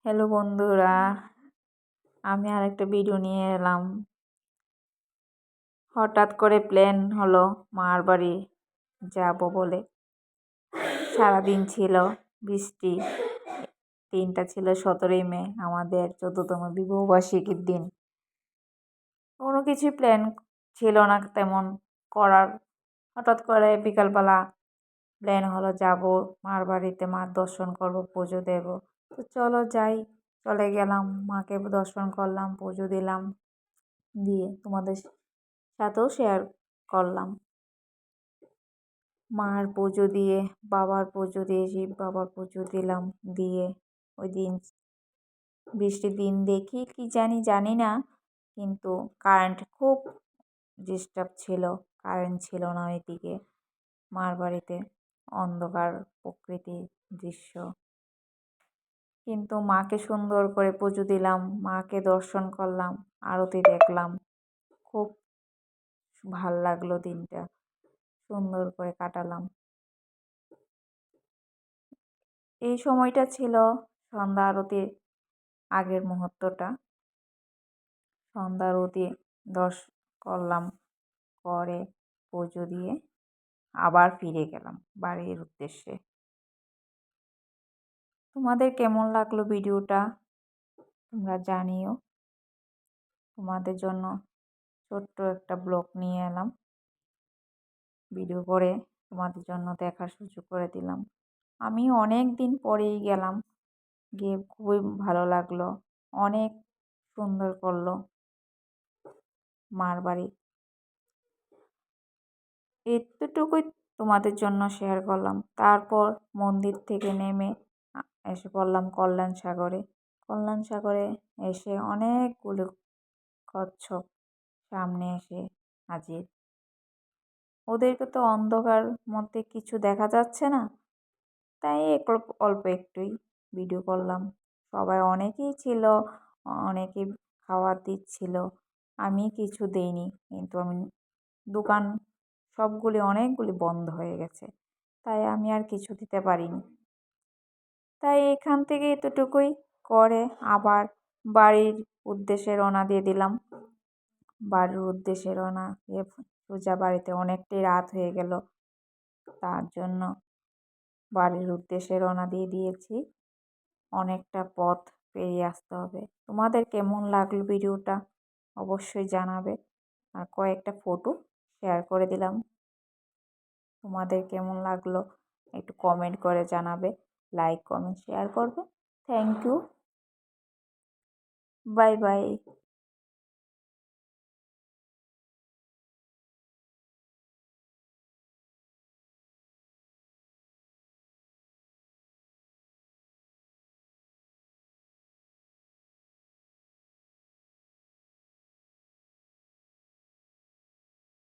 Hello বন্ধুরা, আমি আরেকটা ভিডিও নিয়ে এলাম। হঠাৎ করে প্ল্যান হলো মার বাড়ি যাব বলে। সারাদিন ছিল বৃষ্টি। দিনটা ছিল 17ই মে, আমাদের 14তম বিবাহবার্ষিকীর দিন। কোনো কিছুই প্ল্যান ছিল না তেমন করার। হঠাৎ করে বিকালবেলা প্ল্যান হলো যাব মার বাড়িতে, মার দর্শন করব, পুজো দেব। তো চলো যাই। চলে গেলাম, মাকে দর্শন করলাম, পুজো দিলাম, দিয়ে তোমাদের সাথেও শেয়ার করলাম। মার পুজো দিয়ে, বাবার পুজো দিয়ে, শিব বাবার পুজো দিলাম, দিয়ে ওই দিন বৃষ্টির দিন দেখি কি জানি না, কিন্তু কারেন্ট খুব ডিস্টার্ব ছিল। কারেন্ট ছিল না ওইদিকে মার বাড়িতে, অন্ধকার প্রকৃতির দৃশ্য। কিন্তু মাকে সুন্দর করে পুজো দিলাম, মাকে দর্শন করলাম, আরতি দেখলাম। খুব ভাল লাগলো দিনটা, সুন্দর করে কাটালাম। এই সময়টা ছিল সন্ধ্যা আরতির আগের মুহূর্তটা। সন্ধ্যা আরতি করলাম, করে পুজো দিয়ে আবার ফিরে গেলাম বাড়ির উদ্দেশ্যে। তোমাদের কেমন লাগলো ভিডিওটা তোমরা জানিও। তোমাদের জন্য ছোট্ট একটা ব্লগ নিয়ে এলাম, ভিডিও করে তোমাদের জন্য দেখার সুযোগ করে দিলাম। আমি অনেক দিন পরেই গেলাম, গিয়ে খুবই ভালো লাগলো। অনেক সুন্দর করলো মার বাড়ি। এতটুকুই তোমাদের জন্য শেয়ার করলাম। তারপর মন্দির থেকে নেমে এসে পড়লাম কল্যাণ সাগরে। কল্যাণ সাগরে এসে অনেকগুলো কচ্ছপ সামনে এসে হাজির। ওদেরকে তো অন্ধকার মধ্যে কিছু দেখা যাচ্ছে না, তাই অল্প একটুই ভিডিও করলাম। সবাই অনেকেই ছিল, অনেকে খাবার দিচ্ছিল। আমি কিছু দেইনি, কিন্তু আমি দোকান অনেকগুলি বন্ধ হয়ে গেছে, তাই আমি আর কিছু দিতে পারিনি। তাই এখান থেকে এতটুকুই করে আবার বাড়ির উদ্দেশ্যে রওনা দিয়ে দিলাম। বাড়ির উদ্দেশ্যে রওনা দিয়ে পূজা বাড়িতে অনেকটাই রাত হয়ে গেল, তার জন্য বাড়ির উদ্দেশ্যে রওনা দিয়ে দিয়েছি। অনেকটা পথ পেরিয়ে আসতে হবে। তোমাদের কেমন লাগলো ভিডিওটা অবশ্যই জানাবে। আর কয়েকটা ফটো শেয়ার করে দিলাম। তোমাদের কেমন লাগলো একটু কমেন্ট করে জানাবে, লাইক কমেন্ট শেয়ার করবে। Thank you, bye by.